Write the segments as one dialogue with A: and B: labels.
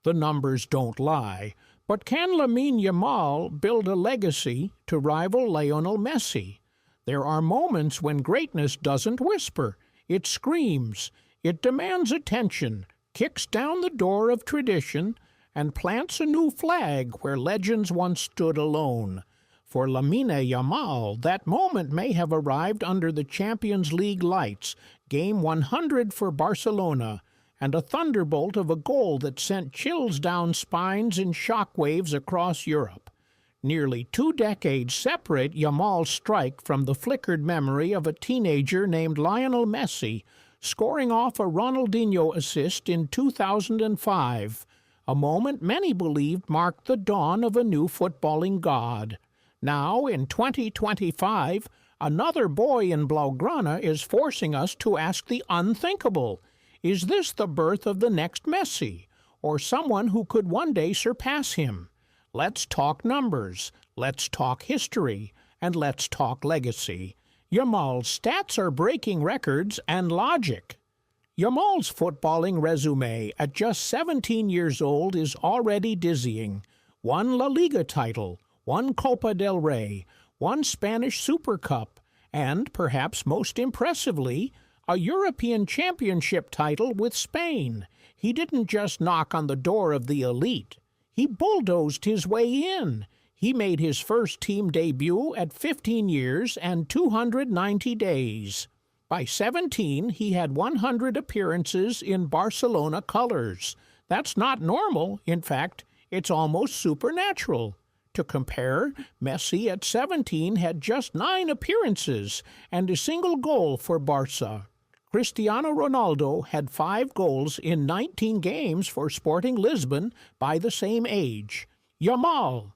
A: The numbers don't lie. But can Lamine Yamal build a legacy to rival Lionel Messi? There are moments when greatness doesn't whisper. It screams. It demands attention, kicks down the door of tradition, and plants a new flag where legends once stood alone. For Lamine Yamal, that moment may have arrived under the Champions League lights, Game 100 for Barcelona, and a thunderbolt of a goal that sent chills down spines and shockwaves across Europe. Nearly 2 decades separate Yamal's strike from the flickered memory of a teenager named Lionel Messi, scoring off a Ronaldinho assist in 2005, a moment many believed marked the dawn of a new footballing god. Now, in 2025, another boy in Blaugrana is forcing us to ask the unthinkable. Is this the birth of the next Messi, or someone who could one day surpass him? Let's talk numbers, let's talk history, and let's talk legacy. Yamal's stats are breaking records and logic. Yamal's footballing resume at just 17 years old is already dizzying. 1 La Liga title, 1 Copa del Rey, 1 Spanish Super Cup, and, perhaps most impressively, a European Championship title with Spain. He didn't just knock on the door of the elite. He bulldozed his way in. He made his first team debut at 15 years and 290 days. By 17, he had 100 appearances in Barcelona colors. That's not normal. In fact, it's almost supernatural. To compare, Messi at 17 had just 9 appearances and a single goal for Barca. Cristiano Ronaldo had 5 goals in 19 games for Sporting Lisbon by the same age. Yamal,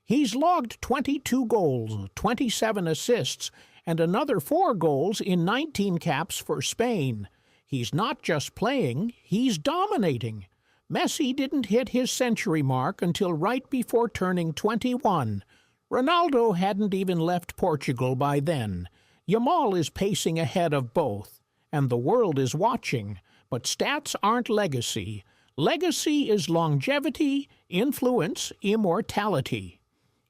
A: he's logged 22 goals, 27 assists, and another 4 goals in 19 caps for Spain. He's not just playing, he's dominating. Messi didn't hit his century mark until right before turning 21. Ronaldo hadn't even left Portugal by then. Yamal is pacing ahead of both, and the world is watching. But stats aren't legacy. Legacy is longevity, influence, immortality.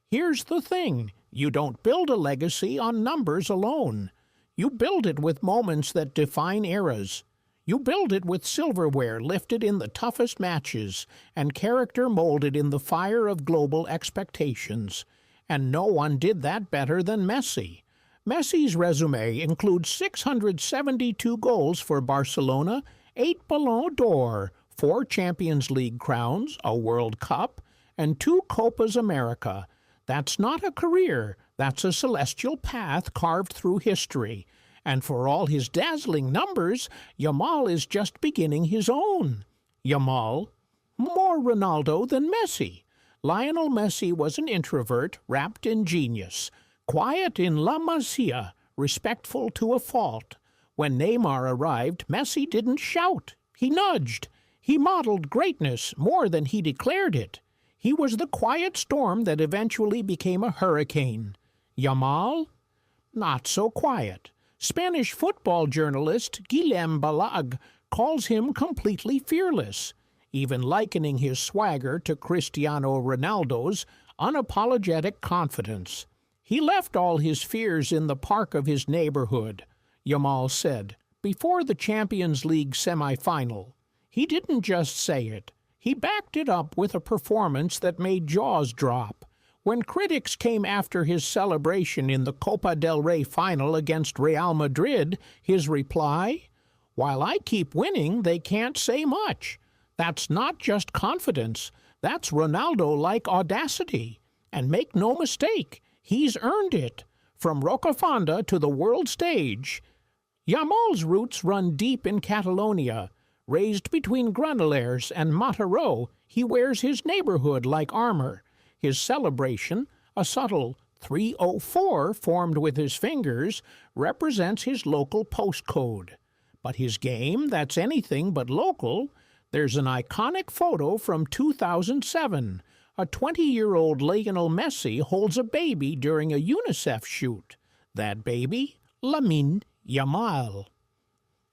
A: Here's the thing. You don't build a legacy on numbers alone. You build it with moments that define eras. You build it with silverware lifted in the toughest matches and character molded in the fire of global expectations. And no one did that better than Messi. Messi's resume includes 672 goals for Barcelona, 8 Ballon d'Or, 4 Champions League crowns, a World Cup, and 2 Copas America. That's not a career, that's a celestial path carved through history. And for all his dazzling numbers, Yamal is just beginning his own. Yamal, more Ronaldo than Messi. Lionel Messi was an introvert wrapped in genius, quiet in La Masia, respectful to a fault. When Neymar arrived, Messi didn't shout. He nudged. He modeled greatness more than he declared it. He was the quiet storm that eventually became a hurricane. Yamal? Not so quiet. Spanish football journalist Guillem Balag calls him completely fearless, even likening his swagger to Cristiano Ronaldo's unapologetic confidence. He left all his fears in the park of his neighborhood, Yamal said, before the Champions League semifinal. He didn't just say it. He backed it up with a performance that made jaws drop. When critics came after his celebration in the Copa del Rey final against Real Madrid, his reply, "While I keep winning, they can't say much. That's not just confidence. That's Ronaldo-like audacity. And make no mistake, he's earned it. From Rocafonda to the world stage." Yamal's roots run deep in Catalonia. Raised between Granollers and Mataró, he wears his neighborhood like armor. His celebration, a subtle 304 formed with his fingers, represents his local postcode. But his game, that's anything but local. There's an iconic photo from 2007. A 20-year-old Lionel Messi holds a baby during a UNICEF shoot. That baby? Lamine Yamal.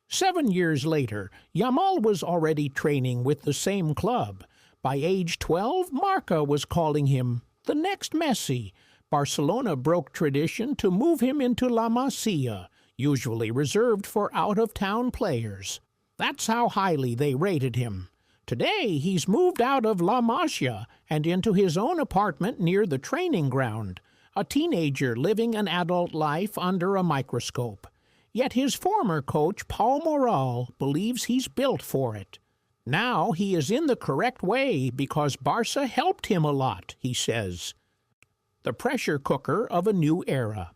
A: 7 years later, Yamal was already training with the same club, By age 12, Marca was calling him the next Messi. Barcelona broke tradition to move him into La Masia, usually reserved for out-of-town players. That's how highly they rated him. Today, he's moved out of La Masia and into his own apartment near the training ground, a teenager living an adult life under a microscope. Yet his former coach, Paul Moral, believes he's built for it. Now he is in the correct way because Barca helped him a lot, he says. The pressure cooker of a new era.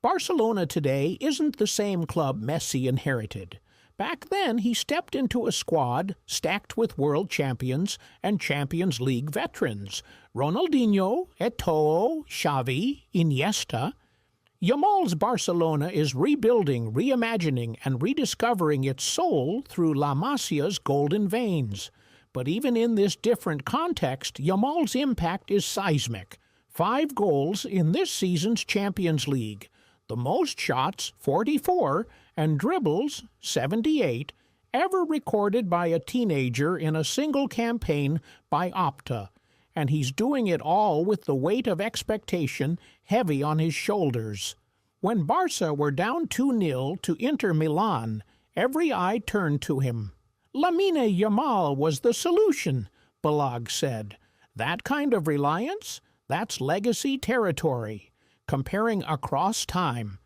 A: Barcelona today isn't the same club Messi inherited. Back then, he stepped into a squad stacked with world champions and Champions League veterans. Ronaldinho, Eto'o, Xavi, Iniesta. Yamal's Barcelona is rebuilding, reimagining, and rediscovering its soul through La Masia's golden veins. But even in this different context, Yamal's impact is seismic. 5 goals in this season's Champions League. The most shots, 44, and dribbles, 78, ever recorded by a teenager in a single campaign by Opta. And he's doing it all with the weight of expectation heavy on his shoulders. When Barca were down 2-0 to Inter Milan, every eye turned to him. Lamine Yamal was the solution, Balag said. That kind of reliance? That's legacy territory. Comparing across time,